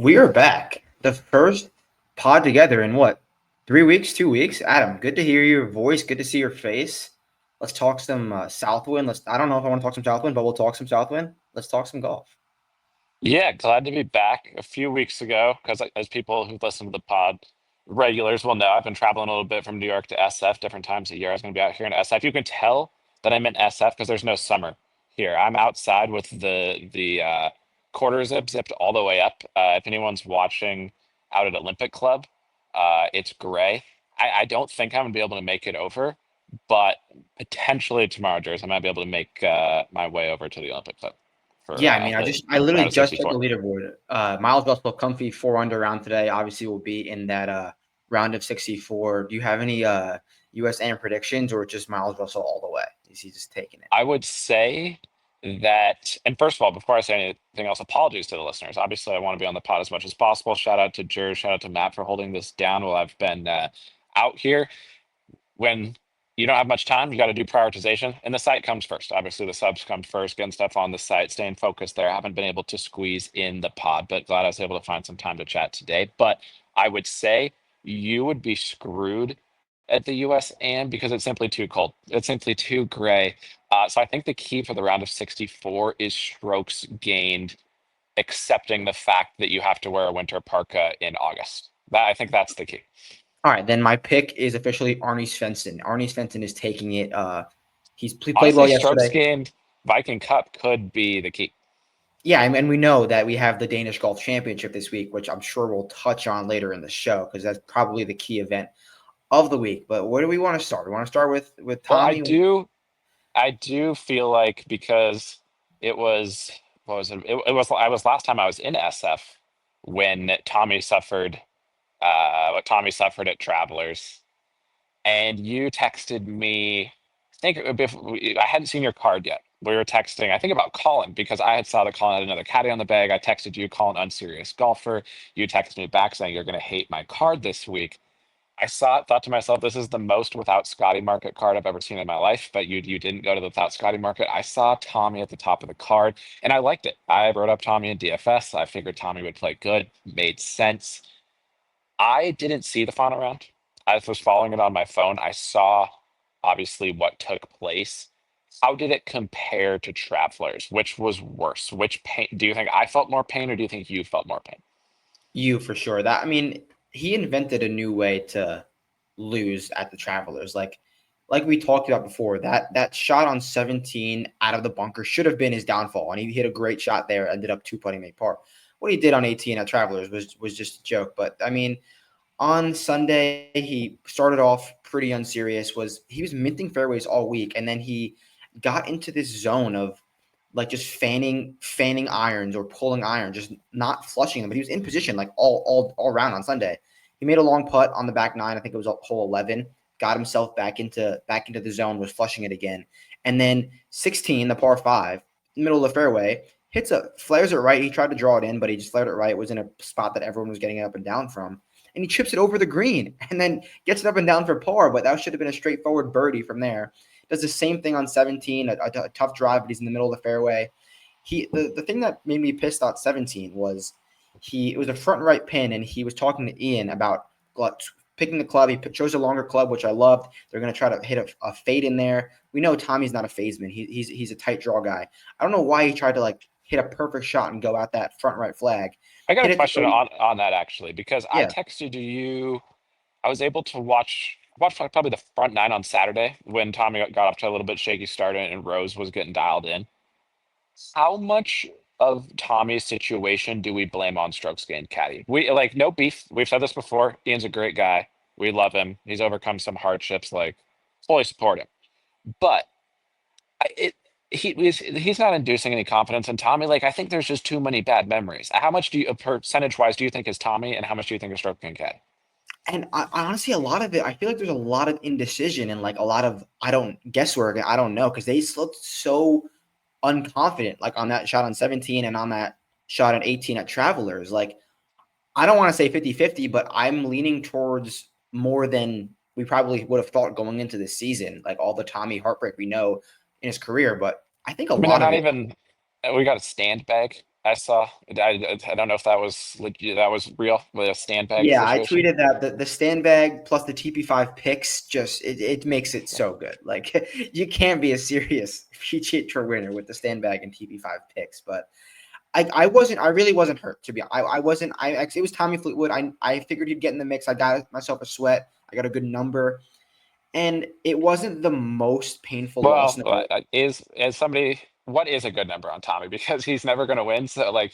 We are back. The first pod together in what? 3 weeks, 2 weeks? Adam, good to hear your voice. Good to see your face. Let's talk some Southwind. I don't know if I want to talk some Southwind, but we'll talk some Southwind. Let's talk some golf. Yeah, glad to be back. A few weeks ago, because as people who listen to the pod regulars will know, I've been traveling a little bit from New York to SF different times a year. I was going to be out here in SF. You can tell that I'm in SF because there's no summer here. I'm outside with the quarter zip zipped all the way up. If anyone's watching out at Olympic Club, it's gray. I don't think I'm gonna be able to make it over, but potentially tomorrow, Jersey, I might be able to make my way over to the Olympic Club for Yeah, I mean, the I literally round of just checked the 64. leaderboard. Miles Russell, comfy 4 under round today. Obviously, will be in that round of 64. Do you have any USAM predictions, or just Miles Russell all the way? Is he just taking it? I would say that, and first of all, before I say anything else, apologies to the listeners. Obviously, I want to be on the pod as much as possible. Shout out to Jer, shout out to Matt for holding this down while I've been out here. When you don't have much time, you got to do prioritization, and the site comes first. Obviously, the subs come first, getting stuff on the site, staying focused there. I haven't been able to squeeze in the pod, but glad I was able to find some time to chat today. But I would say you would be screwed at the US and because it's simply too cold. It's simply too gray. So I think the key for the round of 64 is strokes gained, accepting the fact that you have to wear a winter parka in August. I think that's the key. All right, then my pick is officially Arnie Svensson. Arnie Svensson is taking it. He played well Honestly, strokes yesterday. gained Viking Cup could be the key. Yeah, and we know that we have the Danish Golf Championship this week, which I'm sure we'll touch on later in the show because that's probably the key event of the week. But where do we want to start? We want to start with Well, Tommy. I do feel like because it was what was it? It was I was last time I was in SF when Tommy suffered what Tommy suffered at Travelers, and you texted me. I think I hadn't seen your card yet. We were texting, I think about Collin because I had saw that Collin had another caddy on the bag. I texted you, Collin, unserious golfer. You texted me back saying you're going to hate my card this week. I saw it, thought to myself, this is the most without Scotty Market card I've ever seen in my life. But you didn't go to the without Scotty Market. I saw Tommy at the top of the card, and I liked it. I wrote up Tommy in DFS. I figured Tommy would play good. Made sense. I didn't see the final round. I was following it on my phone. I saw obviously what took place. How did it compare to Travelers? Which was worse? Which pain do you think I felt more pain, or do you think you felt more pain? You for sure. That I mean, he invented a new way to lose at the Travelers. Like we talked about before, that shot on 17 out of the bunker should have been his downfall, and he hit a great shot there. Ended up two putting make par. What he did on 18 at Travelers was just a joke. But I mean, on Sunday, he started off pretty unserious. He was minting fairways all week, and then he got into this zone of like just fanning irons or pulling irons, just not flushing them. But he was in position like all around on Sunday. He made a long putt on the back nine. I think it was hole 11. Got himself back into the zone, was flushing it again, and then 16, the par five, middle of the fairway, flares it right. He tried to draw it in, but he just flared it right. It was in a spot that everyone was getting it up and down from, and he chips it over the green and then gets it up and down for par. But that should have been a straightforward birdie from there. Does the same thing on 17, a tough drive, but he's in the middle of the fairway. The thing that made me pissed out 17 was it was a front right pin, and he was talking to Ian about picking the club. He chose a longer club, which I loved. They're going to try to hit a fade in there. We know Tommy's not a fademan. He's a tight draw guy. I don't know why he tried to like hit a perfect shot and go out that front right flag. I got a Hit it to question 30. on that actually, because I Yeah. texted you. I was able to watch probably the front nine on Saturday when Tommy got off to a little bit shaky start and Rose was getting dialed in. How much of Tommy's situation do we blame on strokes gained caddy? We like no beef. We've said this before. Ian's a great guy. We love him. He's overcome some hardships. Like fully support him. But it he's not inducing any confidence in Tommy. Like I think there's just too many bad memories. How much do you percentage wise do you think is Tommy, and how much do you think is stroke gained caddy? And I honestly, a lot of it, I feel like there's a lot of indecision and like a lot of I don't guesswork. I don't know because they looked so unconfident, like on that shot on 17 and on that shot at 18 at Travelers. Like I don't want to say 50-50, but I'm leaning towards more than we probably would have thought going into this season. Like all the Tommy heartbreak we know in his career, but I think a I mean, they're lot of not it. even. We got a stand bag. I saw. I don't know if that was legit, that was real with a stand bag Yeah, I situation. tweeted that the stand bag plus the TP5 picks just it makes it so good. Like you can't be a serious PGA Tour winner with the stand bag and TP5 picks. But I really wasn't hurt to be honest. I wasn't I actually it was Tommy Fleetwood. I figured he'd get in the mix. I got myself a sweat. I got a good number, and it wasn't the most painful loss Well, in the world. as somebody, what is a good number on Tommy? Because he's never going to win. So, like,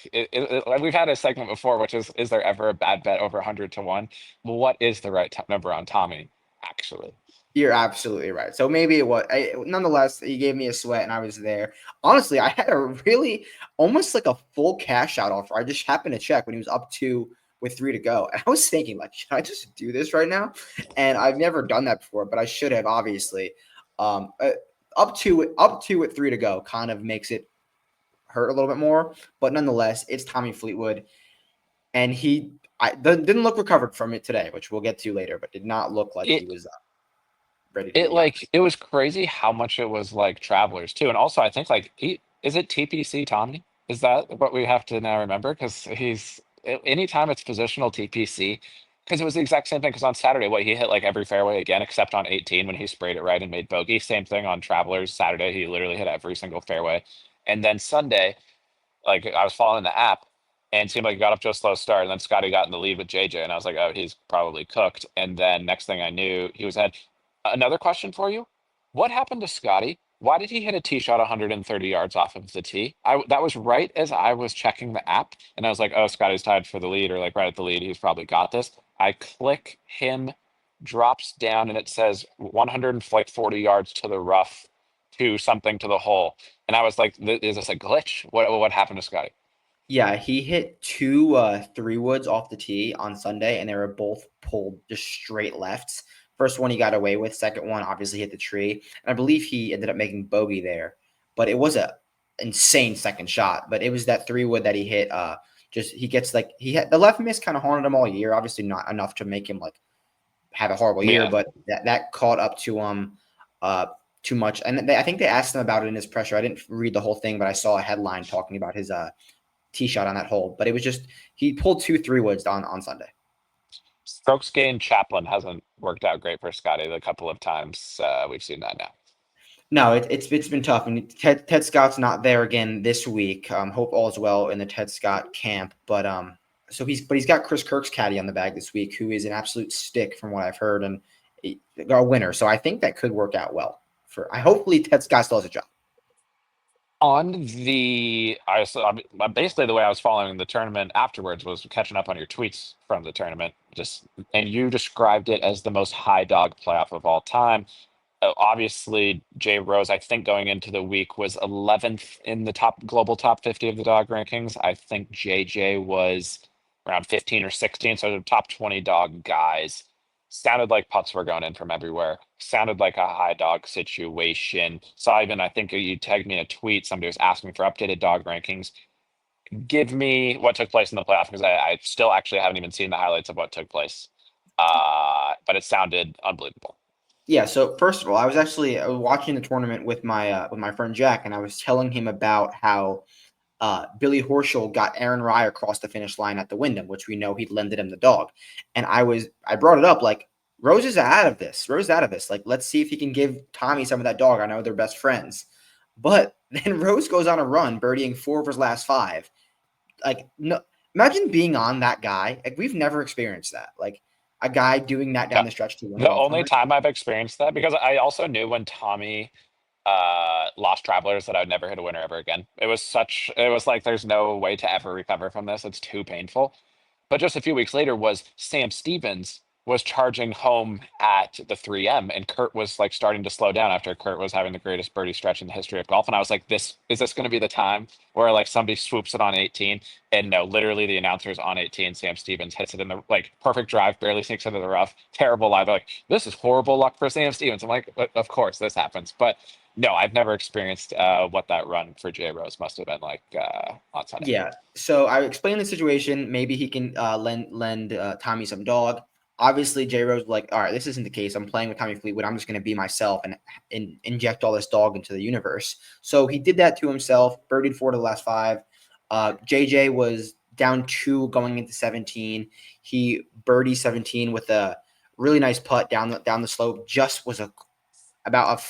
like, we've had a segment before, which is there ever a bad bet over 100 to 1? What is the right number on Tommy, actually? You're absolutely right. So maybe it was. Nonetheless, he gave me a sweat, and I was there. Honestly, I had a really almost like a full cash out offer. I just happened to check when he was up two with three to go, and I was thinking, like, should I just do this right now? And I've never done that before, but I should have obviously. Um, uh, up two with three to go kind of makes it hurt a little bit more, but nonetheless, it's Tommy Fleetwood, and didn't look recovered from it today, which we'll get to later, but did not look like he It was ready to it be out. like it was crazy how much it was like Travelers too, and also I think like is it TPC Tommy? Is that what we have to now remember? Because anytime it's positional TPC, because it was the exact same thing. Because on Saturday, what he hit like every fairway again except on 18 when he sprayed it right and made bogey. Same thing on Travelers Saturday, he literally hit every single fairway, and then Sunday like I was following the app and it seemed like he got up to a slow start. And then Scotty got in the lead with JJ, and I was like, oh, he's probably cooked. And then next thing I knew, he was ahead. Another question for you: what happened to Scotty? Why did he hit a tee shot 130 yards off of the tee? That was right as I was checking the app, and I was like, oh, Scotty's tied for the lead, or like right at the lead. He's probably got this. I click him, drops down, and it says 140 yards to the rough to something to the hole. And I was like, is this a glitch? What happened to Scotty? Yeah, he hit two three woods off the tee on Sunday, and they were both pulled just straight lefts. First one he got away with. Second one obviously hit the tree, and I believe he ended up making bogey there. But it was a insane second shot. But it was that three wood that he hit. Just he gets like he had the left miss kind of haunted him all year. Obviously not enough to make him like have a horrible year, Yeah. but that caught up to uh too much. And I think they asked him about it in his pressure. I didn't read the whole thing, but I saw a headline talking about his tee shot on that hole. But it was just he pulled two three woods on Sunday. Strokes gained Chaplin hasn't worked out great for Scotty the couple of times we've seen that now. No, it's been tough. And Ted Scott's not there again this week. Hope all's well in the Ted Scott camp. But he's got Chris Kirk's caddy on the bag this week, who is an absolute stick from what I've heard and a winner. So I think that could work out well for. I hopefully Ted Scott still has a job. On the, basically the way I was following the tournament afterwards was catching up on your tweets from the tournament. Just and you described it as the most high dog playoff of all time. Obviously, Jay Rose, I think going into the week was 11th in the global top 50 of the dog rankings. I think JJ was around 15 or 16. So the top 20 dog guys sounded like putts were going in from everywhere. Sounded like a high dog situation. So even I think you tagged me in a tweet. Somebody was asking for updated dog rankings. Give me what took place in the playoff because I still actually haven't even seen the highlights of what took place. But it sounded unbelievable. Yeah. So first of all, I was actually watching the tournament with my friend Jack, and I was telling him about how Billy Horschel got Aaron Rye across the finish line at the Wyndham, which we know he lended him the dog. And I brought it up like Rose is out of this. Rose is out of this. Like, let's see if he can give Tommy some of that dog. I know they're best friends. But then Rose goes on a run, birdieing four of his last five. Like, no, imagine being on that guy. Like, we've never experienced that. Like, a guy doing that down the stretch to win a The golf only tournament. time I've experienced that, because I also knew when Tommy lost Travelers that I would never hit a winner ever again. It was like there's no way to ever recover from this. It's too painful. But just a few weeks later was Sam Stevens was charging home at the 3M, and Kurt was like starting to slow down after Kurt was having the greatest birdie stretch in the history of golf. And I was like, this going to be the time where like somebody swoops it on 18? And no, literally the announcers on 18, Sam Stevens hits it in the like perfect drive, barely sneaks into the rough, terrible lie. They're like, this is horrible luck for Sam Stevens. I'm like, of course this happens. But no, I've never experienced what that run for Jay Rose must have been like on Sunday. Yeah. So I explained the situation. Maybe he can lend Tommy some dog. Obviously, J Rose was like, all right, this isn't the case. I'm playing with Tommy Fleetwood. I'm just going to be myself and inject all this dog into the universe. So he did that to himself. Birdied four to the last five. JJ was down 2 going into 17. He birdie 17 with a really nice putt down the slope. Just was about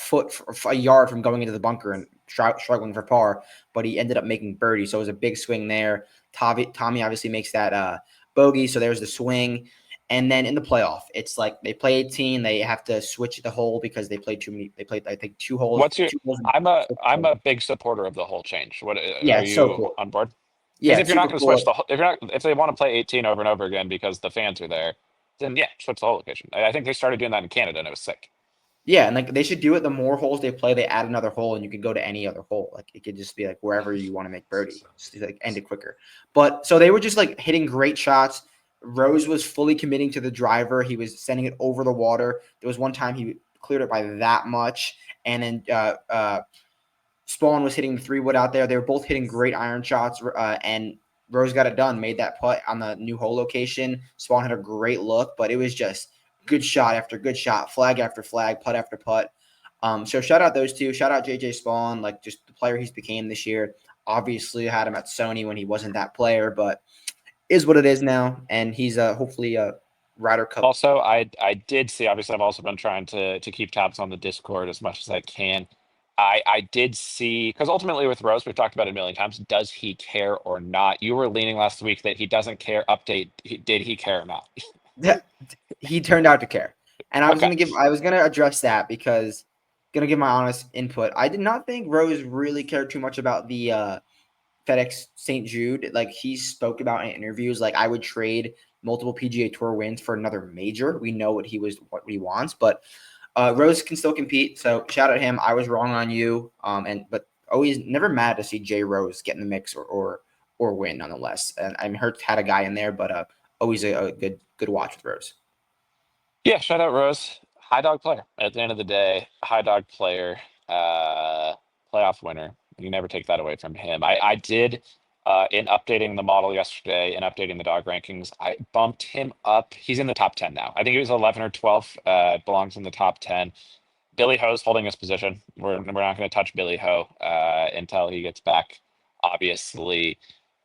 a yard from going into the bunker and struggling for par, but he ended up making birdie. So it was a big swing there. Tommy obviously makes that bogey, so there's the swing. And then in the playoff, it's like they play 18. They have to switch the hole because they played too many. They played, I think, two holes. What's your? Two holes. I'm a big supporter of the whole change. What Yeah, are it's so you cool. on board? Because Yeah, if it's you're not super going to switch cool. the if you're not if they want to play 18 over and over again because the fans are there, then yeah, switch the whole location. I think they started doing that in Canada and it was sick. Yeah, and like they should do it. The more holes they play, they add another hole, and you could go to any other hole. Like it could just be like wherever you want to make birdie, just like end it quicker. But so they were just like hitting great shots. Rose was fully committing to the driver. He was sending it over the water. There was one time he cleared it by that much, and then Spawn was hitting the 3-wood out there. They were both hitting great iron shots, and Rose got it done, made that putt on the new hole location. Spawn had a great look, but it was just good shot after good shot, flag after flag, putt after putt. So shout out those two. Shout out JJ Spawn, like just the player he's became this year. Obviously, I had him at Sony when he wasn't that player, but is what it is now, and he's hopefully a Ryder Cup. Also, I did see. Obviously, I've also been trying to keep tabs on the Discord as much as I can. I did see because ultimately with Rose, we've talked about it a million times. Does he care or not? You were leaning last week that he doesn't care. Update. Did he care or not? He turned out to care, and Okay. I was gonna address that because gonna give my honest input. I did not think Rose really cared too much about the FedEx St. Jude. Like he spoke about in interviews, like I would trade multiple PGA Tour wins for another major. We know what he wants, but Rose can still compete. So shout out him. I was wrong on you. But always never mad to see Jay Rose get in the mix or win nonetheless. And I'm hurt had a guy in there, but always a good watch with Rose. Yeah, shout out Rose. High dog player. At the end of the day, high dog player, playoff winner. You never take that away from him. I did in updating the model yesterday and updating the dog rankings, I bumped him up. He's in the top 10 now. I think he was 11 or 12, belongs in the top 10. Billy Ho's holding his position. We're not going to touch Billy Ho until he gets back, obviously.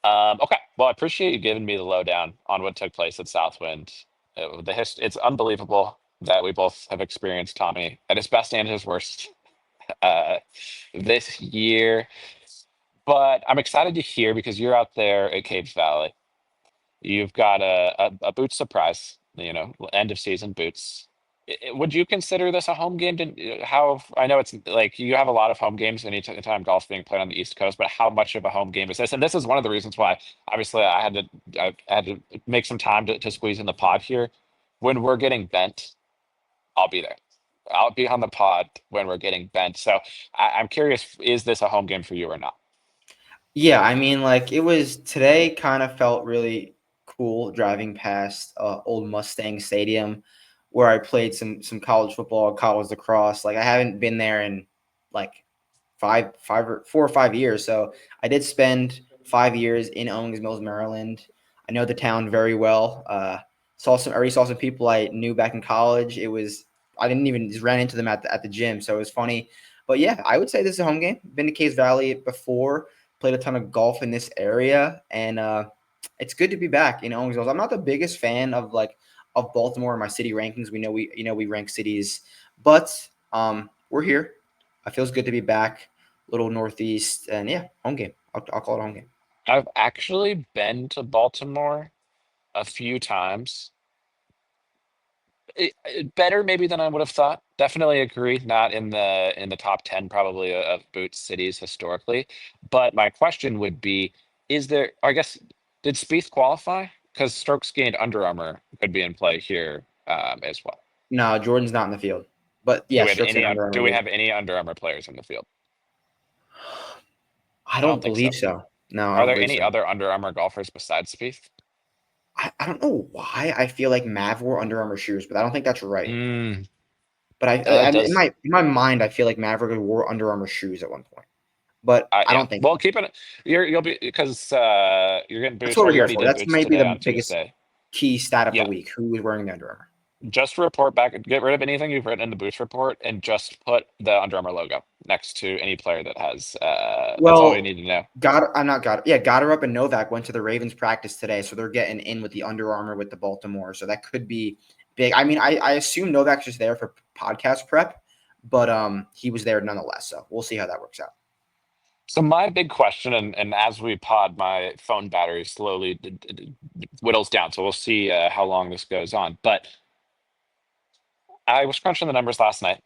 Okay, well, I appreciate you giving me the lowdown on what took place at Southwind. It's unbelievable that we both have experienced Tommy at his best and his worst uh, this year. But I'm excited to hear because you're out there at Cape Valley. You've got a boots surprise, end of season boots. Would you consider this a home game? How I know it's like you have a lot of home games anytime golf's being played on the East Coast, but how much of a home game is this? And this is one of the reasons why, obviously, I had to make some time to squeeze in the pod here. When we're getting bent, I'll be there. I'll be on the pod when we're getting bent. So I'm curious, is this a home game for you or not? Yeah, I mean, like it was today. Kind of felt really cool driving past old Mustang Stadium, where I played some college football, college lacrosse. Like I haven't been there in like 4 or 5 years. So I did spend 5 years in Owings Mills, Maryland. I know the town very well. Already saw some people I knew back in college. I didn't even just ran into them at the gym, so it was funny. But yeah, I would say this is a home game. Been to Case Valley before, played a ton of golf in this area, and it's good to be back in Owings Mills. I'm not the biggest fan of Baltimore in my city rankings. We rank cities, but we're here. It feels good to be back, little Northeast, and yeah, home game. I'll call it a home game. I've actually been to Baltimore a few times. Better maybe than I would have thought. Definitely agree. Not in the top 10 probably of boot cities historically. But my question would be, is there, I guess, did Spieth qualify? Because strokes gained Under Armour could be in play here as well. No, Jordan's not in the field, but yeah, Strokes and Under Do Armour we will. have any Under Armour players in the field? I I don't don't think so. believe so. No, I Are don't there believe any so. other Under Armour golfers besides Spieth? I don't know why I feel like Mav wore Under Armour shoes, but I don't think that's right. Mm, But that in does. my mind, I feel like Maverick wore Under Armour shoes at one point, but I Yeah. don't think Well, so. keep it. You'll be because you're getting That's boots. what Well, we're you here already for. did That's boots maybe today the on biggest Tuesday. key stat of the Yeah. week. Who is wearing the Under Armour? just report back, get rid of anything you've written in the boost report, and just put the Under Armour logo next to any player that has. That's all we Well, need to know. Goddard and Novak went to the Ravens practice today, so they're getting in with the Under Armour with the Baltimore. So that could be big. I mean, I assume Novak's just there for podcast prep, but he was there nonetheless. So we'll see how that works out. So my big question, and as we pod, my phone battery slowly whittles down. So we'll see how long this goes on. But I was crunching the numbers last night.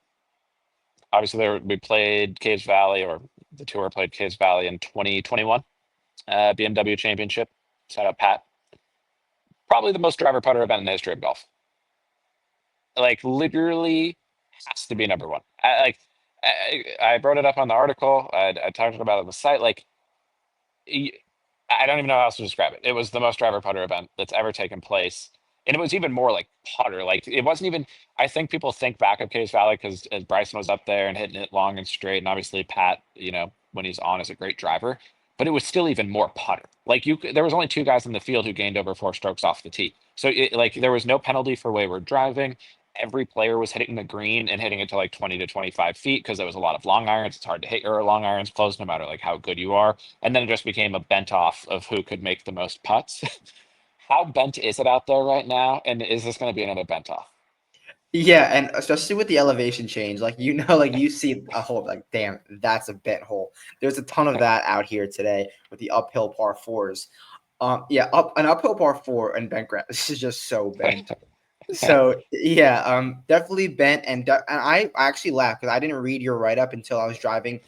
Obviously, we played Caves Valley, or the tour played Caves Valley in 2021, BMW Championship. Shout out Pat. Probably the most driver putter event in the history of golf. Like literally has to be number one. I brought it up on the article. I talked about it on the site. Like I don't even know how else to describe it. It was the most driver putter event that's ever taken place. And it was even more like putter. Like it wasn't even, I think people think back of Case Valley because as Bryson was up there and hitting it long and straight. And obviously Pat, when he's on, is a great driver. But it was still even more putter. Like there was only two guys in the field who gained over 4 strokes off the tee. So there was no penalty for wayward driving. Every player was hitting the green and hitting it to like 20 to 25 feet because there was a lot of long irons. It's hard to hit your long irons close no matter like how good you are. And then it just became a bent off of who could make the most putts. How bent is it out there right now? And is this going to be another bent off? Yeah, and especially with the elevation change, like you see a hole, like damn, that's a bent hole. There's a ton of that out here today with the uphill par fours. An uphill par four and bent grass. This is just so bent. So yeah, definitely bent, and I actually laughed because I didn't read your write up until I was driving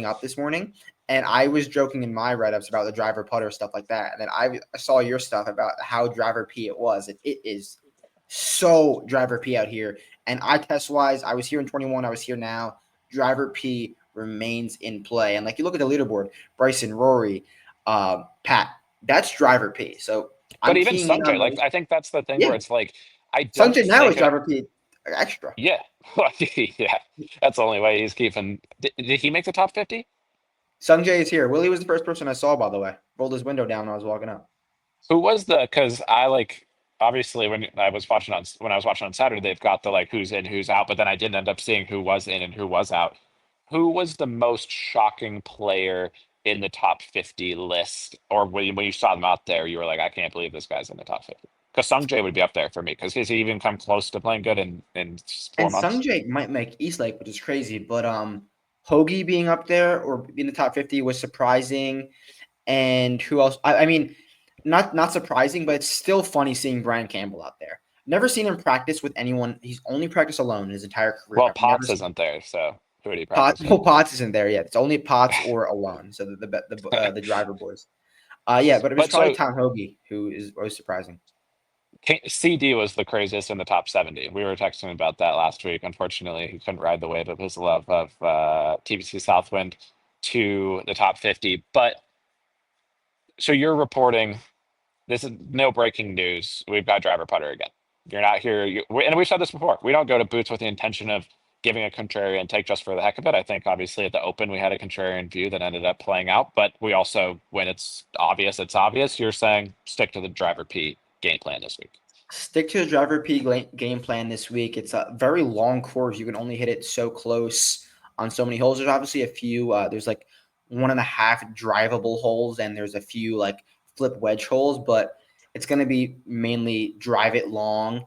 up this morning, and I was joking in my write ups about the driver putter stuff like that, and then I saw your stuff about how driver P it was, and it is so driver P out here. And eye test wise, I was here in 21, I was here now. Driver P remains in play, and like you look at the leaderboard, Bryson, Rory, Pat, that's driver P. So But I'm even keying in Sanjay, on like those. I think that's the thing Yeah, where it's like I don't Sanjay now is think it. driver P extra. Yeah, yeah, that's the only way he's keeping. Did he make the top 50? Sanjay is here. Willie was the first person I saw, by the way. Rolled his window down when I was walking up. Who was the? Because I like obviously when I was watching on Saturday, they've got the like who's in, who's out, but then I didn't end up seeing who was in and who was out. Who was the most shocking player in the top 50 list, or when you saw them out there, you were like, I can't believe this guy's in the top 50? Because Sungjae would be up there for me. Because has he even come close to playing good in And 4 months? Sanjay might make Eastlake, which is crazy, but Hoagie being up there or in the top 50 was surprising. And who else? I mean, not surprising, but it's still funny seeing Brian Campbell out there. Never seen him practice with anyone. He's only practiced alone his entire career. Well, I've never Potts seen isn't there, so who would he Potts. practice with? Well, Potts isn't there yet. It's only Potts or alone. So the driver boys. Yeah, but it was But probably so Tom Hoagie who was surprising. CD was the craziest in the top 70. We were texting about that last week. Unfortunately, he couldn't ride the wave of his love of TBC Southwind to the top 50. But so you're reporting this is no breaking news. We've got driver putter again. You're not here. And we've said this before. We don't go to Boots with the intention of giving a contrarian take just for the heck of it. I think obviously at the Open we had a contrarian view that ended up playing out. But we also, when it's obvious, it's obvious. You're saying stick to the driver P game plan this week. Stick to the driver P game plan this week. It's a very long course. You can only hit it so close on so many holes. There's obviously a few. There's like 1.5 drivable holes, and there's a few like flip wedge holes, but it's going to be mainly drive it long.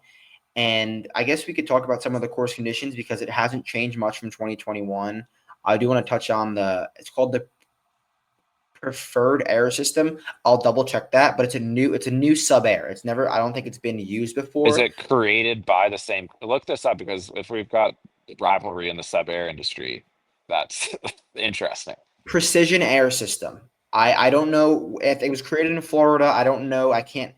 And I guess we could talk about some of the course conditions because it hasn't changed much from 2021. I do want to touch on it's called the preferred air system. I'll double check that, but it's a new sub air. It's never, I don't think it's been used Is before. it created by the same? Look this up because if we've got rivalry in the sub air industry, that's interesting. Precision air system. I don't know if it was created in Florida. I don't know. I can't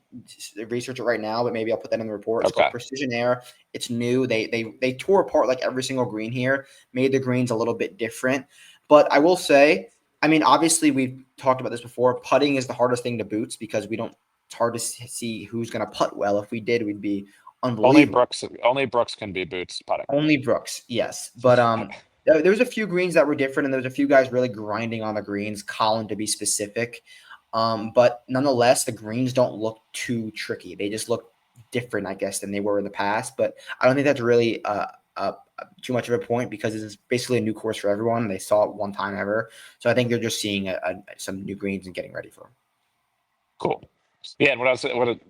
research it right now, but maybe I'll put that in the report. It's called Okay. Precision Air. It's new. They tore apart like every single green here, made the greens a little bit different. But I will say, I mean, obviously we've talked about this before. Putting is the hardest thing to boots because we don't. It's hard to see who's going to putt well. If we did, we'd be unbelievable. Only Brooks can be boots putting. Only Brooks, yes. But there was a few greens that were different, and there was a few guys really grinding on the greens, Collin to be specific. But nonetheless, the greens don't look too tricky. They just look different, I guess, than they were in the past. But I don't think that's really too much of a point because it's basically a new course for everyone. They saw it one time ever, so I think they're just seeing some new greens and getting ready for them. Cool. Yeah, and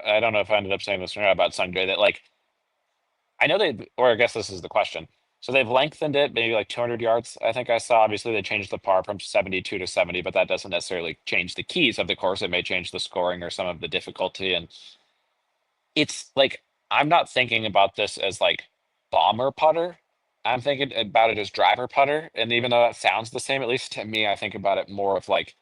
I don't know if I ended up saying this or not about Sungjae, that like I know or I guess this is the question. So they've lengthened it maybe like 200 yards. I think I saw. Obviously, they changed the par from 72 to 70, but that doesn't necessarily change the keys of the course. It may change the scoring or some of the difficulty. And it's like I'm not thinking about this as like bomber putter. I'm thinking about it as driver putter. And even though that sounds the same, at least to me, I think about it more of like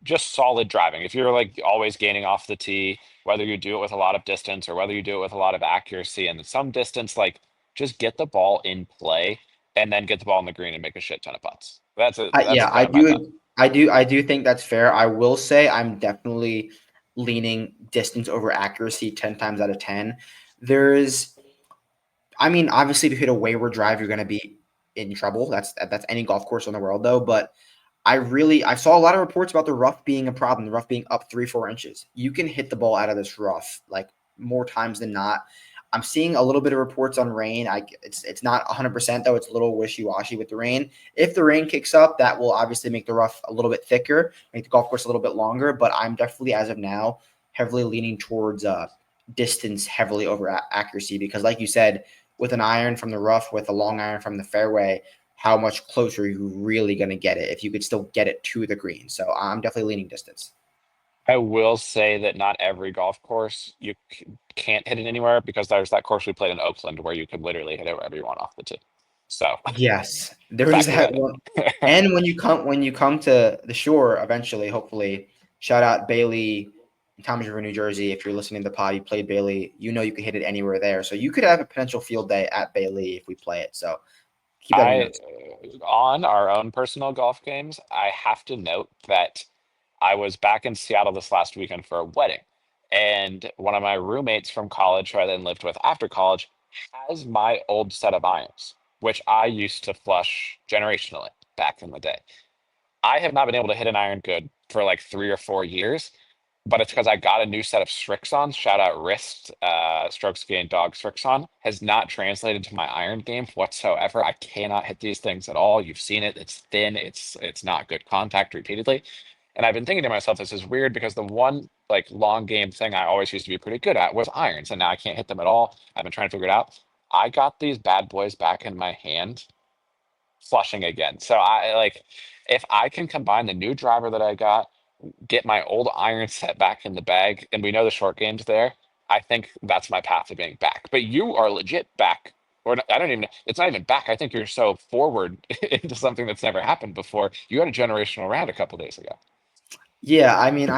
just solid driving. If you're like always gaining off the tee, whether you do it with a lot of distance or whether you do it with a lot of accuracy and some distance, like just get the ball in play and then get the ball in the green and make a shit ton of putts. That's Yeah, kind of my thought. I do think that's fair. I will say I'm definitely leaning distance over accuracy 10 times out of 10. There's, I mean, obviously, if you hit a wayward drive, you're going to be in trouble. That's any golf course in the world, though. But I saw a lot of reports about the rough being a problem, the rough being up 3-4 inches. You can hit the ball out of this rough like more times than not. I'm seeing a little bit of reports on rain. It's not 100% though. It's a little wishy-washy with the rain. If the rain kicks up, that will obviously make the rough a little bit thicker, make the golf course a little bit longer. But I'm definitely, as of now, heavily leaning towards distance heavily over accuracy because, like you said, with an iron from the rough, with a long iron from the fairway, how much closer are you really going to get it if you could still get it to the green. So I'm definitely leaning distance. I will say that not every golf course you can't hit it anywhere because there's that course we played in Oakland where you could literally hit it wherever you want off the tee. So Yes, there is factor that that in. one. And when you come to the shore eventually, hopefully, shout out Bailey, Thomas River, New Jersey. If you're listening to the pod, you played Bailey, you know you can hit it anywhere there. So you could have a potential field day at Bailey if we play it. So keep that in your I notes. on our own personal golf games, I have to note that I was back in Seattle this last weekend for a wedding. And one of my roommates from college, who I then lived with after college, has my old set of irons, which I used to flush generationally back in the day. I have not been able to hit an iron good for like 3 or 4 years, but it's because I got a new set of Strixons. Shout out Wrist, Stroke Ski and Dog Strixon has not translated to my iron game whatsoever. I cannot hit these things at all. You've seen it. It's thin. It's not good contact repeatedly. And I've been thinking to myself, this is weird because the one like long game thing I always used to be pretty good at was irons, and now I can't hit them at all. I've been trying to figure it out. I got these bad boys back in my hand flushing again. So I like if I can combine the new driver that I got, get my old iron set back in the bag, and we know the short game's there, I think that's my path to being back. But you are legit back. I don't even, it's not even back. I think you're so forward into something that's never happened before. You had a generational round a couple days ago. Yeah, I mean,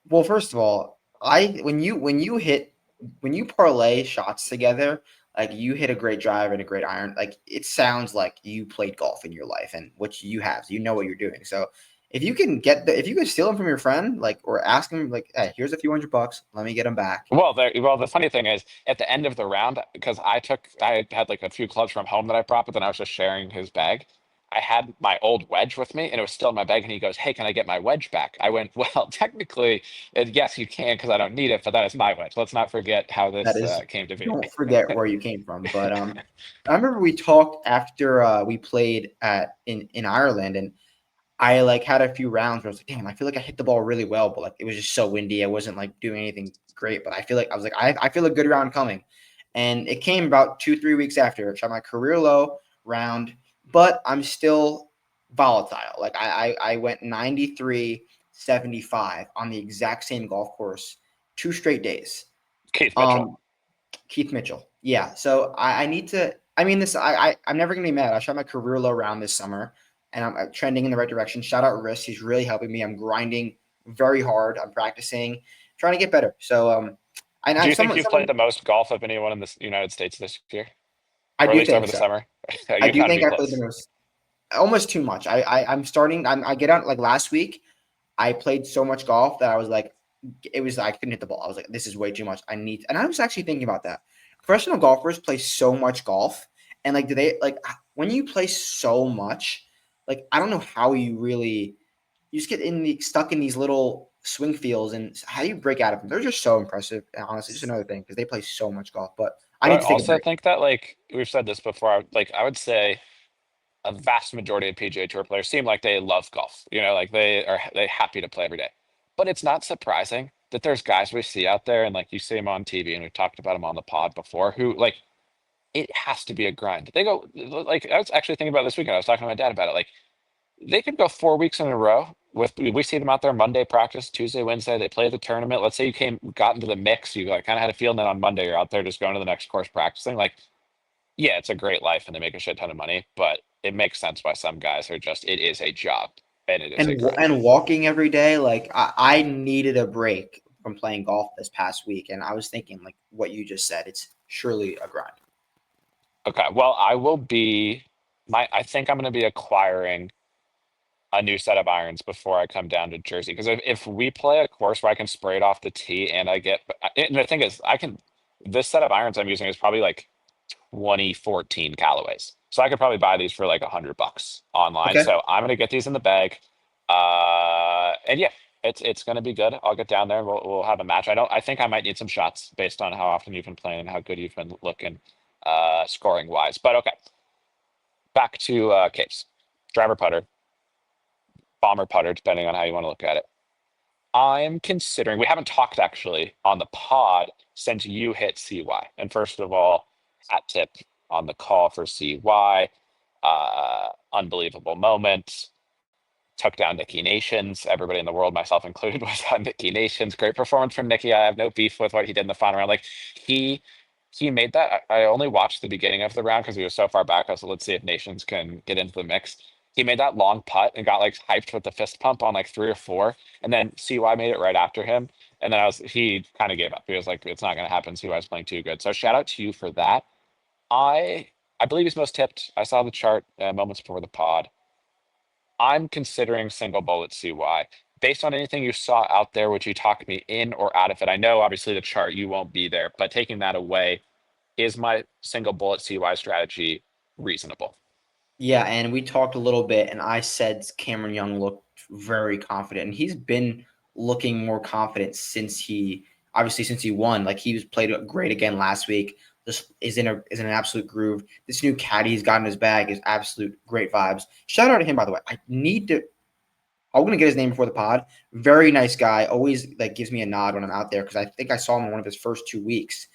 well, first of all, when you parlay shots together, like you hit a great drive and a great iron, like it sounds like you played golf in your life, and which you have, so you know what you're doing. So if you could steal them from your friend, like, or ask him, like, hey, here's a few $100, let me get them back. Well, the funny thing is, at the end of the round, because I had like a few clubs from home that I brought, but then I was just sharing his bag. I had my old wedge with me, and it was still in my bag. And he goes, "Hey, can I get my wedge back?" I went, "Well, technically, yes, you can, because I don't need it, but that is my wedge. Let's not forget how That this is, came to be." don't forget where you came from. But I remember we talked after we played in Ireland, and I like had a few rounds where I was like, damn, I feel like I hit the ball really well, but like it was just so windy. I wasn't like doing anything great, but I feel like I was like, I feel a good round coming. And it came about 2-3 weeks after. I shot my career low round, but I'm still volatile. Like I went 93-75 on the exact same golf course 2 straight days. Keith Mitchell. Um, Keith Mitchell. Yeah. So I need to. I mean, I'm never gonna be mad. I shot my career low round this summer, and I'm trending in the right direction. Shout out Riss. He's really helping me. I'm grinding very hard. I'm practicing, trying to get better. So and Do I'm you think you've played someone. the most golf of anyone in the United States this year, I or at do least over think the so. summer? I You've do got to think be I played the close. most. Almost too much. I'm starting. I get out like last week. I played so much golf that I was like, it was I couldn't hit the ball. I was like, this is way too much. And I was actually thinking about that. Professional golfers play so much golf, and like, do they like when you play so much? Like, I don't know how you really you just get stuck in these little swing feels and how do you break out of them? They're just so impressive. And honestly, just another thing because they play so much golf. But I But I need to take a also break. think that like we've said this before, like I would say a vast majority of PGA Tour players seem like they love golf. Like they happy to play every day. But it's not surprising that there's guys we see out there, and like you see them on TV, and we've talked about them on the pod before, who like it has to be a grind. They go like I was actually thinking about this weekend. I was talking to my dad about it. Like they could go 4 weeks in a row with we see them out there Monday practice, Tuesday, Wednesday, they play the tournament. Let's say got into the mix, you like kind of had a feel, and then on Monday you're out there just going to the next course practicing. Like, yeah, it's a great life and they make a shit ton of money, but it makes sense why some guys are just it is a job and it is a grind. And walking every day, like I needed a break from playing golf this past week, and I was thinking like what you just said. It's surely a grind. Okay, well, I think I'm gonna be acquiring a new set of irons before I come down to Jersey. Because if we play a course where I can spray it off the tee and and the thing is, this set of irons I'm using is probably like 2014 Callaways. So I could probably buy these for like $100 online. Okay. So I'm gonna get these in the bag. And yeah, it's gonna be good. I'll get down there and we'll have a match. I think I might need some shots based on how often you've been playing and how good you've been looking scoring wise. But okay, back to Capes. Driver putter, bomber putter, depending on how you want to look at it. I'm considering, we haven't talked actually on the pod since you hit CY. And first of all, hat tip on the call for CY. Unbelievable moment. Took down Nikki Nations. Everybody in the world, myself included, was on Nikki Nations. Great performance from Nikki. I have no beef with what he did in the final round. Like he he made that. I only watched the beginning of the round because he was so far back. I was like, let's see if Nations can get into the mix. He made that long putt and got like hyped with the fist pump on like three or four, and then CY made it right after him. And then he kind of gave up. He was like, it's not going to happen. CY's playing too good. So shout out to you for that. I I believe he's most tipped. I saw the chart moments before the pod. I'm considering single bullet CY. Based on anything you saw out there, would you talk me in or out of it? I know obviously the chart you won't be there, but taking that away, is my single bullet CY strategy reasonable? Yeah, and we talked a little bit, and I said Cameron Young looked very confident, and he's been looking more confident since he won. Like he was played great again last week. Just is in an absolute groove. This new caddy he's got in his bag is absolute great vibes. Shout out to him, by the way. I'm gonna get his name before the pod. Very nice guy. Always like gives me a nod when I'm out there because I think I saw him in one of his first 2 weeks.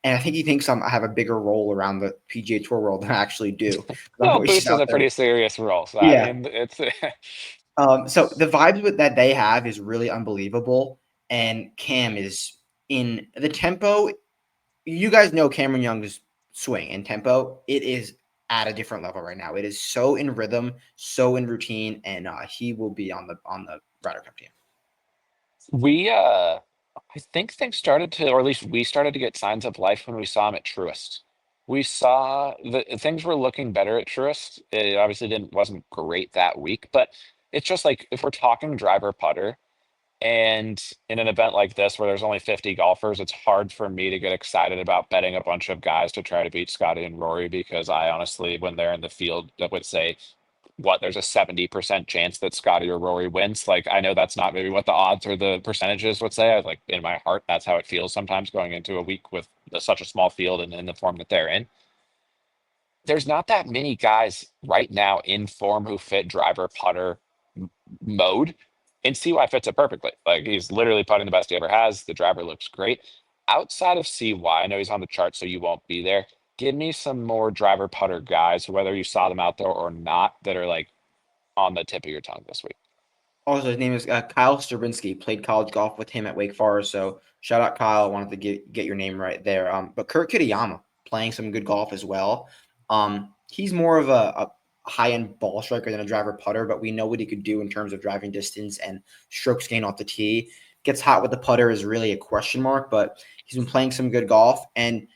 And I think he thinks I have a bigger role around the PGA Tour world than I actually do. I'm Well, always just Boost is out a there. pretty serious role. So I Yeah. mean, it's So the vibes that they have is really unbelievable. And Cam is in the tempo. You guys know Cameron Young's swing and tempo. It is at a different level right now. It is so in rhythm, so in routine, and he will be on the Ryder Cup team. I think things started to, or at least we started to get signs of life when we saw him at Truist. We saw the things were looking better at Truist. It obviously didn't wasn't great that week, but it's just like if we're talking driver putter and in an event like this where there's only 50 golfers, it's hard for me to get excited about betting a bunch of guys to try to beat Scotty and Rory because I honestly, when they're in the field, I would say there's a 70% chance that Scotty or Rory wins. Like I know that's not maybe what the odds or the percentages would say. I like in my heart, that's how it feels sometimes going into a week with such a small field and in the form that they're in. There's not that many guys right now in form who fit driver putter mode. And CY fits it perfectly. Like he's literally putting the best he ever has. The driver looks great. Outside of CY, I know he's on the chart, so you won't be there. Give me some more driver putter guys, whether you saw them out there or not, that are like on the tip of your tongue this week. Also, his name is Kyle Stravinsky. Played college golf with him at Wake Forest. So shout out Kyle. I wanted to get your name right there. But Kurt Kitayama playing some good golf as well. He's more of a high end ball striker than a driver putter, but we know what he could do in terms of driving distance and strokes gained off the tee. Gets hot with the putter is really a question mark, but he's been playing some good golf. And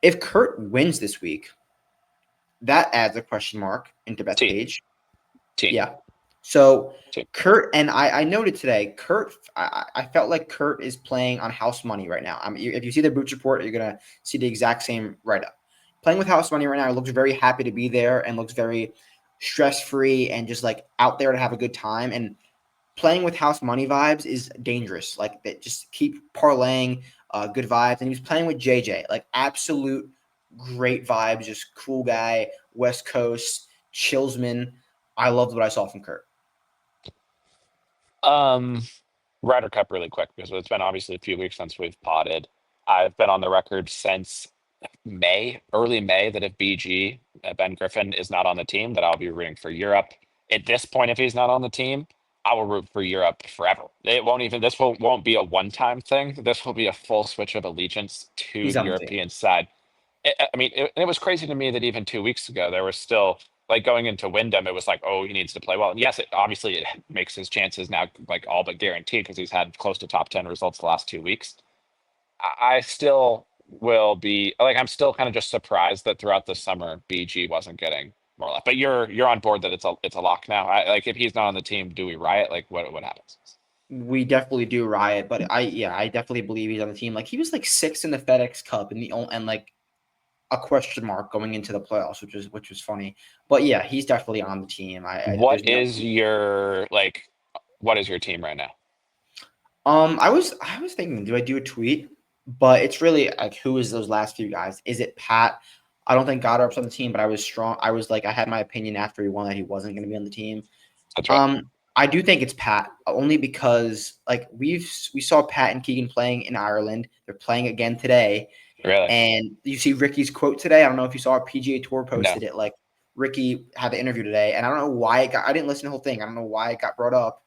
if Kurt wins this week, that adds a question mark into Beth's T. page. T. Yeah. So T. Kurt and I noted today, I felt like Kurt is playing on house money right now. If you see the Boots report, you're gonna see the exact same write up. Playing with house money right now, he looks very happy to be there and looks very stress free and just like out there to have a good time. And playing with house money vibes is dangerous. Like that, just keep parlaying good vibes. And he was playing with JJ, like absolute great vibes, just cool guy, West Coast, chillsman. I loved what I saw from Kurt. Um, Ryder Cup really quick because it's been obviously a few weeks since we've potted. I've been on the record since May, early May, that if BG Ben Griffin is not on the team, that I'll be rooting for Europe. At this point, if he's not on the team, I will root for Europe forever. It won't even this won't be a one-time thing. This will be a full switch of allegiance to He's the on the team. European side. I mean, it was crazy to me that even 2 weeks ago there was still like going into Wyndham, it was like, oh, he needs to play well. And yes, it obviously it makes his chances now like all but guaranteed because he's had close to top 10 results the last 2 weeks. I still will be like I'm still kind of just surprised that throughout the summer BG wasn't getting more left. But you're on board that it's a lock now. Like if he's not on the team, do we riot? Like what happens? We definitely do riot, but I definitely believe he's on the team. Like he was like sixth in the FedEx Cup and like a question mark going into the playoffs, which was funny. But yeah, he's definitely on the team. There's What no. is your like? What is your team right now? I was thinking, do I do a tweet? But it's really like, who is those last few guys? Is it Pat? I don't think Goddard's on the team, but I was strong. I was like, I had my opinion after he won that he wasn't going to be on the team. That's right. I do think it's Pat only because like we saw Pat and Keegan playing in Ireland. They're playing again today, Really? and you see Ricky's quote today. I don't know if you saw it. PGA Tour No. posted it. Like Ricky had the interview today, and I don't know why it got. I didn't listen to the whole thing. I don't know why it got brought up.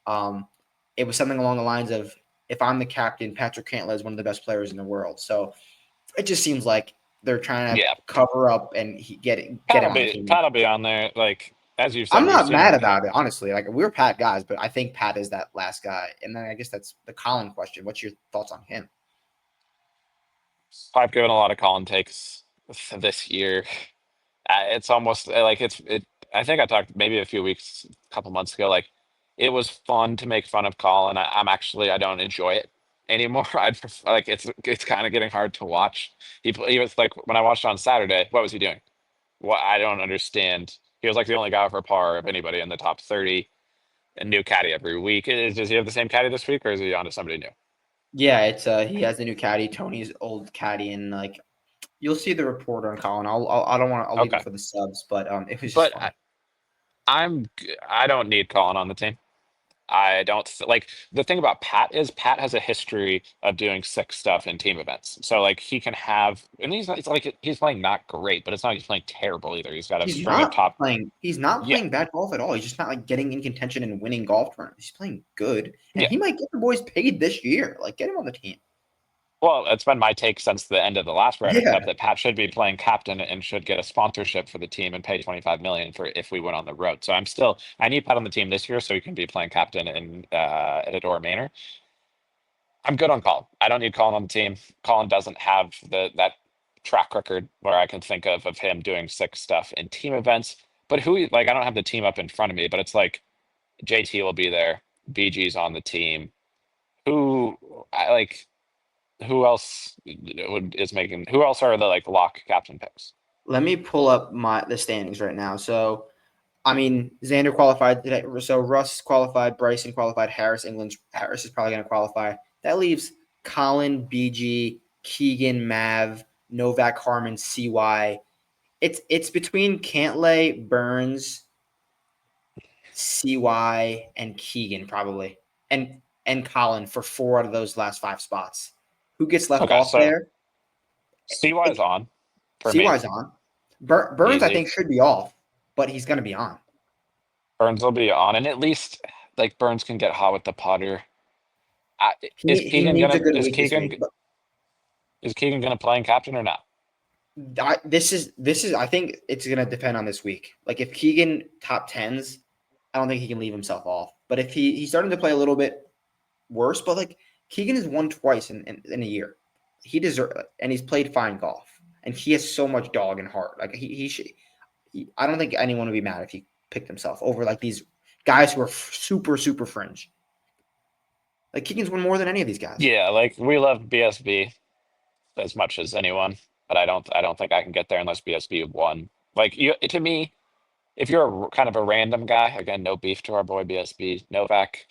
Um, it was something along the lines of, "If I'm the captain, Patrick Cantlay is one of the best players in the world." So it just seems like they're trying to Yeah. cover up and get him on the team. Pat'll be on there. Like as you've I'm said, you've not seen mad him. about it, honestly. Like we're Pat guys, but I think Pat is that last guy. And then I guess that's the Collin question. What's your thoughts on him? I've given a lot of Colin takes this year. It's almost like it. I think I talked maybe a few weeks, a couple months ago. Like it was fun to make fun of Colin. I don't enjoy it anymore. Like it's kind of getting hard to watch. He was like when I watched on Saturday. What was he doing? What I don't understand. He was like the only guy for par of anybody in the top 30. A new caddy every week. Does he have the same caddy this week, or is he on to somebody new? Yeah, it's he has a new caddy, Tony's old caddy, and like you'll see the report on Collin. I don't want to. I'll leave it Okay, for the subs, but it was just but funny. I don't need Colin on the team. I don't like the thing about Pat is Pat has a history of doing sick stuff in team events. So like he can have, and he's not, it's like he's playing not great, but it's not like he's playing terrible either. He's got a He's string of not top. playing. He's not Yeah, playing bad golf at all. He's just not like getting in contention and winning golf tournaments. He's playing good, and yeah. he might get the boys paid this year. Like get him on the team. Well, it's been my take since the end of the last Ryder Cup Yeah, that Pat should be playing captain and should get a sponsorship for the team and pay 25 million for if we went on the road. So I need Pat on the team this year so he can be playing captain in at Adora Manor. I'm good on Colin. I don't need Colin on the team. Colin doesn't have that track record where I can think of him doing sick stuff in team events. But like I don't have the team up in front of me, but it's like JT will be there. BG's on the team. Who I like who else is making who else are the like lock captain picks? let me pull up the standings right now. So I mean, Xander qualified today. So Russ qualified, Bryson qualified, Harris is probably going to qualify. That leaves Collin, BG, Keegan, Mav, Novak, Harmon, CY. It's between Cantlay, Burns, CY, and Keegan probably, and Collin for 4 out of those last 5 spots. Who gets left Okay, off so there? CY is It, on for me. CY's on. Burns, I Easy. think, should be off, but he's going to be on. Burns will be on, and at least like Burns can get hot with the putter. He needs a good week this week. But Is Keegan gonna play in captain or not? this is I think it's gonna depend on this week. Like if Keegan top tens, I don't think he can leave himself off. But if he's starting to play a little bit worse, but like Keegan has won twice in a year. He deserves and he's played fine golf. And he has so much dog and heart. Like he should I don't think anyone would be mad if he picked himself over like these guys who are super, super fringe. Like Keegan's won more than any of these guys. Yeah, like we love BSB as much as anyone, but I don't think I can get there unless BSB won. Like you to me, if you're kind of a random guy, again, no beef to our boy BSB Novak.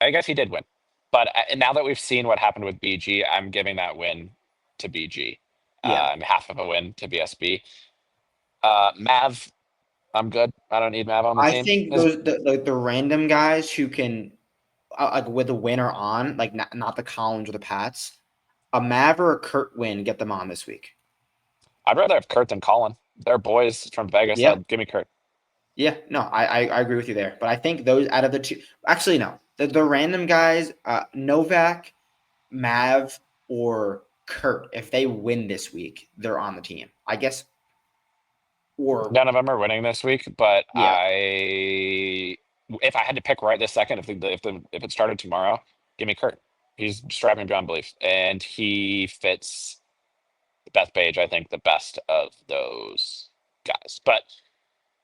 I guess he did win, but now that we've seen what happened with BG, I'm giving that win to BG, Yeah. and half of a win to BSB. Mav, I'm good. I don't need Mav on the I team. think the random guys who can like with the winner on, like not the Collins or the Pats, a Mav or a Kurt win, get them on this week. I'd rather have Kurt than Collin. They're boys from Vegas. Yeah. Give me Kurt. Yeah, no, I agree with you there. But I think those out of the two, actually, no, the random guys, Novak, Mav, or Kurt, if they win this week, they're on the team. I guess, or None of them are winning this week, but yeah, if I had to pick right this second, if it started tomorrow, give me Kurt. He's striving beyond belief, and he fits Beth Page, I think, the best of those guys. But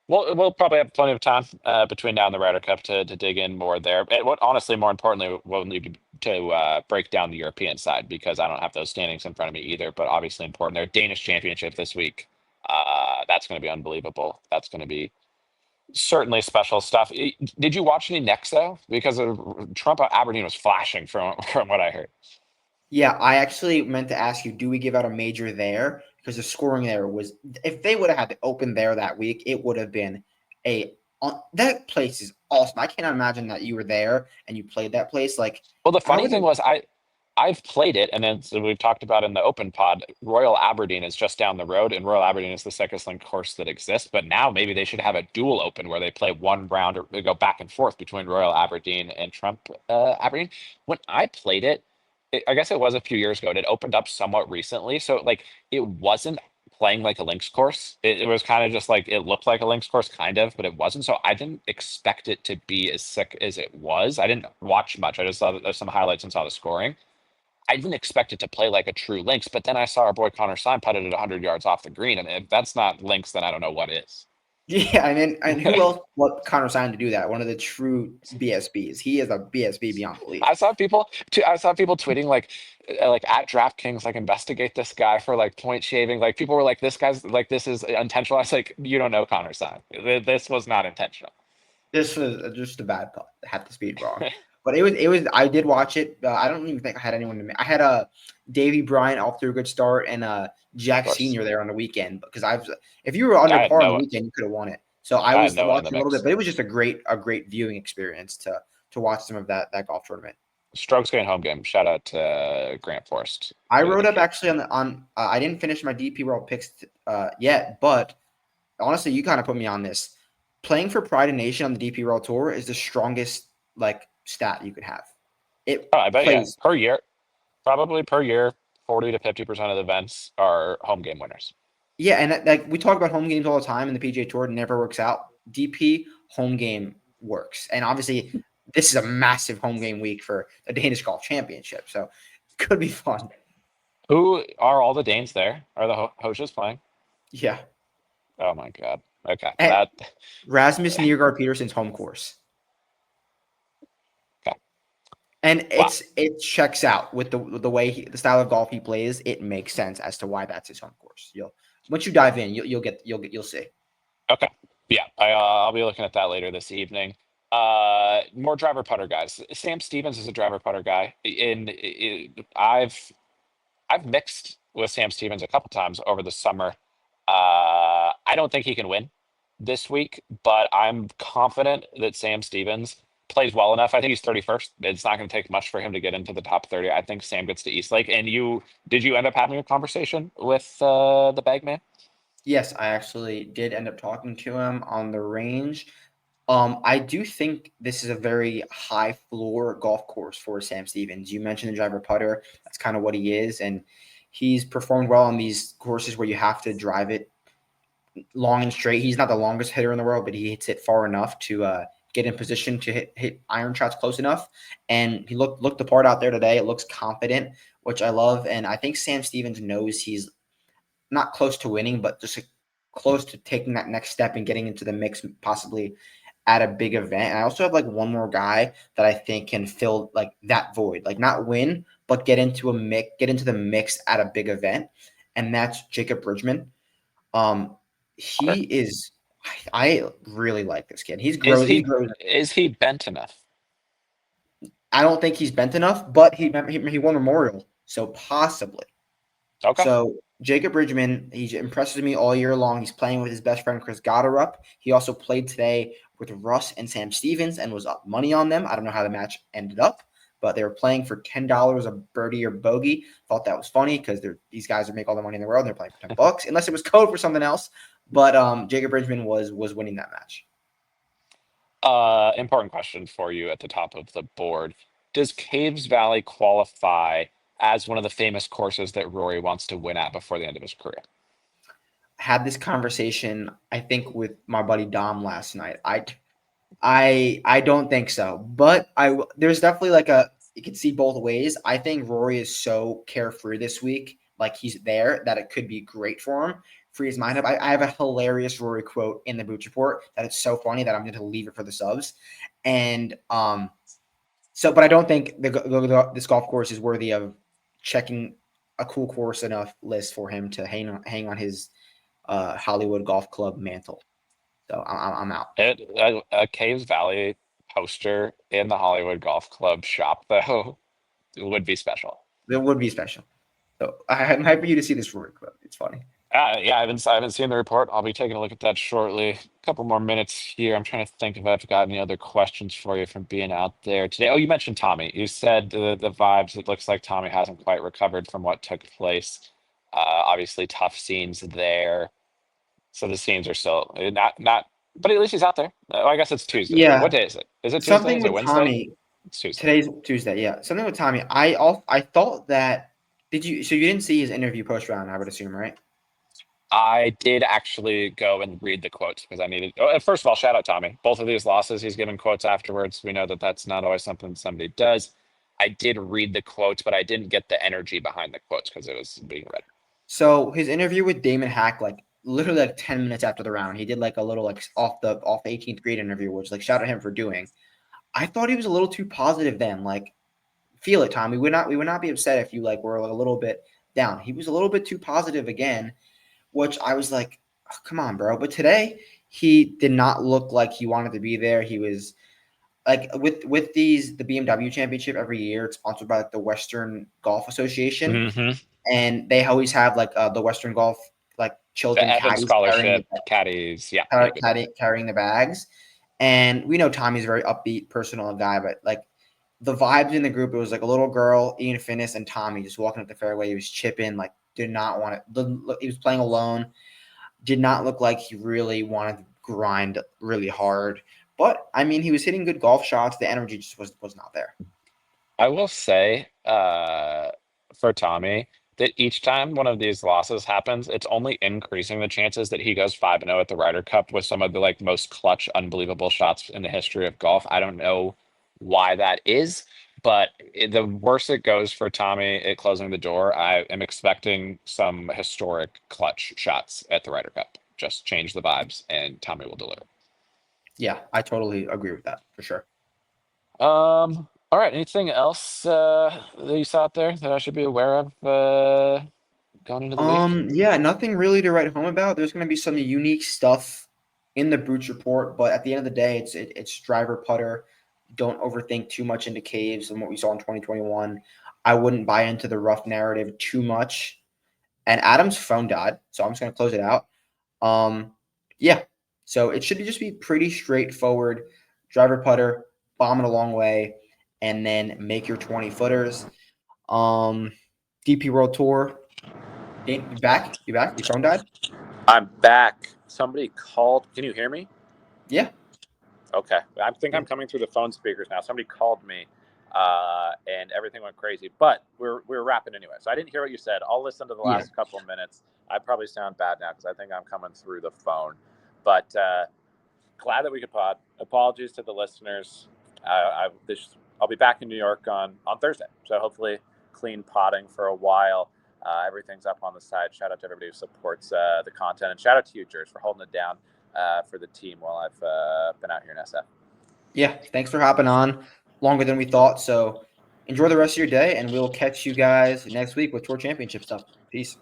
we'll probably have plenty of time between now and the Ryder Cup to dig in more there. And what honestly, more importantly, we'll need to break down the European side because I don't have those standings in front of me either. But obviously important. Their Danish Championship this week. That's going to be unbelievable. That's going to be certainly special stuff. Did you watch any next though? Because Trump Aberdeen was flashing from what I heard. yeah. I actually meant to ask you, do we give out a major there? Because the scoring there was, if they would have had to open there that week, it would have been a that place is awesome. I cannot imagine that you were there and you played that place. Like, Well, the I funny would thing have. was I've played it, and then so we've talked about in the open pod. Royal Aberdeen is just down the road, and Royal Aberdeen is the sickest link course that exists. But now maybe they should have a dual open where they play one round or they go back and forth between Royal Aberdeen and Trump Aberdeen. When I played I guess it was a few years ago. And it opened up somewhat recently, so like it wasn't playing like a links course. It was kind of just like it looked like a links course, kind of, but it wasn't. So I didn't expect it to be as sick as it was. I didn't watch much. I just saw some highlights and saw the scoring. I didn't expect it to play like a true Lynx, but then I saw our boy Connor Stein put it at 100 yards off the green, and if that's not Lynx, then I don't know what is. Yeah, and who else? What Connor signed to do that? One of the true BSBs. He is a BSB beyond belief. I saw people tweeting like at DraftKings like investigate this guy for like point shaving. Like people were like this guy's like this is intentional. I was like you don't know Connor Stein. This was not intentional. This was just a bad putt. Had the speed wrong, but it was. I did watch it. I don't even think I had anyone to. I had a Davey Bryant off to a good start and Of Jack course, Senior there on the weekend because if you were under I had par on the no weekend, you could have won it. So I I had was no one in the watching a little bit, mix. but it was just a great viewing experience to watch some of that golf tournament. Strokes gained home game. Shout out to Grant Forrest. I Look at wrote the up kid. actually on I didn't finish my DP World picks yet, but honestly, you kind of put me on this. Playing for Pride and Nation on the DP World Tour is the strongest like stat you could have. It Oh, I bet yeah. plays, Per year, probably per year, 40 to 50% of the events are home game winners. yeah, and like we talk about home games all the time, and the PGA Tour never works out. DP home game works, and obviously this is a massive home game week for the Danish Golf Championship, so could be fun. Who are all the Danes there? Are the Hoshes playing? Yeah, Oh my God. Okay. and Rasmus Niergaard Peterson's home course. Okay. And Wow. it checks out with the way the style of golf he plays. It makes sense as to why that's his home course. You'll once you dive in, you'll see. Okay. Yeah. I'll be looking at that later this evening. More driver putter guys. Sam Stevens is a driver putter guy. I've mixed with Sam Stevens a couple times over the summer. I don't think he can win this week, but I'm confident that Sam Stevens plays well enough. I think he's 31st. It's not going to take much for him to get into the top 30. I think Sam gets to Eastlake. And did you end up having a conversation with the bagman? Yes, I actually did end up talking to him on the range. I do think this is a very high floor golf course for Sam Stevens. You mentioned the driver putter. That's kind of what he is, and he's performed well on these courses where you have to drive it long and straight. He's not the longest hitter in the world, but he hits it far enough to get in position to hit iron shots close enough. And he looked the part out there today. It looks confident, which I love. And I think Sam Stevens knows he's not close to winning, but just close to taking that next step and getting into the mix, possibly at a big event. And I also have like one more guy that I think can fill like that void, like not win, but get into the mix at a big event. And that's Jacob Bridgman. Water. He is I really like this kid. He Is grows. is he bent enough? I don't think he's bent enough, but he won Memorial, so possibly. Okay. So Jacob Bridgman, he impresses me all year long. He's playing with his best friend Chris Gotterup. He also played today with Russ and Sam Stevens and was up money on them. I don't know how the match ended up, but they were playing for $10 a birdie or bogey. Thought that was funny because these guys would make all the money in the world and they're playing for $10, unless it was code for something else. But Jacob Bridgman was winning that match. Important question for you at the top of the board. Does Caves Valley qualify as one of the famous courses that Rory wants to win at before the end of his career? Had this conversation, I think, with my buddy Dom last night. I don't think so, but there's definitely you can see both ways. I think Rory is so carefree this week, like he's there, that it could be great for him. Free his mind up. I have a hilarious Rory quote in the Booch Report that it's so funny that I'm going to leave it for the subs, and but I don't think this golf course is worthy of checking a cool course enough list for him to hang on his Hollywood Golf Club mantle. So I'm out. A Caves Valley poster in the Hollywood Golf Club shop, though, would be special. It would be special. So I'm happy for you to see this Rory clip. It's funny. Yeah, I haven't seen the report. I'll be taking a look at that shortly. A couple more minutes here. I'm trying to think if I've got any other questions for you from being out there today. Oh, you mentioned Tommy. You said the vibes. It looks like Tommy hasn't quite recovered from what took place. Obviously, tough scenes there. So the scenes are still not. But at least he's out there. I guess it's Tuesday. What Yeah. day is it? Is it Tuesday? Something Is it with Wednesday? Tommy. It's Tuesday. Today's Tuesday. Yeah. Something with Tommy. I thought that. Did you? So you didn't see his interview post round, I would assume, right? I did actually go and read the quotes because I needed. First of all, shout out Tommy. Both of these losses, he's given quotes afterwards. We know that that's not always something somebody does. I did read the quotes, but I didn't get the energy behind the quotes because it was being read. So his interview with Damon Hack, like literally like 10 minutes after the round, he did like a little like off the 18th grade interview, which like shout out him for doing. I thought he was a little too positive then. Like, feel it, Tom. We would not be upset if you like were a little bit down. He was a little bit too positive again, which I was like, oh, come on, bro. But today he did not look like he wanted to be there. He was like with the BMW championship every year, it's sponsored by like the Western Golf Association. Mm-hmm. And they always have like the Western Golf like The children Evans caddies Scholarship caddies, yeah, carrying the bags. And we know Tommy's a very upbeat, personal guy, but like the vibes in the group, it was like a little girl, Ian Finnis, and Tommy just walking up the fairway. He was chipping, like did not want it. He was playing alone. Did not look like he really wanted to grind really hard. But I mean, he was hitting good golf shots. The energy just was not there. I will say for Tommy that each time one of these losses happens, it's only increasing the chances that he goes 5-0 at the Ryder Cup with some of the like most clutch, unbelievable shots in the history of golf. I don't know why that is, but the worse it goes for Tommy at closing the door, I am expecting some historic clutch shots at the Ryder Cup. Just change the vibes, and Tommy will deliver. Yeah, I totally agree with that for sure. All right. Anything else that you saw out there that I should be aware of going into the week? Yeah, nothing really to write home about. There's going to be some unique stuff in the Boots report, but at the end of the day, it's driver putter. Don't overthink too much into caves and what we saw in 2021. I wouldn't buy into the rough narrative too much. And Adam's phone died, so I'm just going to close it out. Yeah, so it should just be pretty straightforward. Driver putter, bomb it a long way, and then make your 20 footers. DP World Tour. You back? You back? Your phone died? I'm back. Somebody called. Can you hear me? Yeah. Okay. I think I'm coming through the phone speakers now. Somebody called me, and everything went crazy. But we're wrapping anyway. So I didn't hear what you said. I'll listen to the last couple of minutes. I probably sound bad now because I think I'm coming through the phone. But glad that we could pod. Apologies to the listeners. I'll be back in New York on Thursday. So hopefully clean potting for a while. Everything's up on the side. Shout out to everybody who supports the content. And shout out to you, Jers, for holding it down for the team while I've been out here in SF. Yeah, thanks for hopping on. Longer than we thought. So enjoy the rest of your day, and we'll catch you guys next week with Tour Championship stuff. Peace.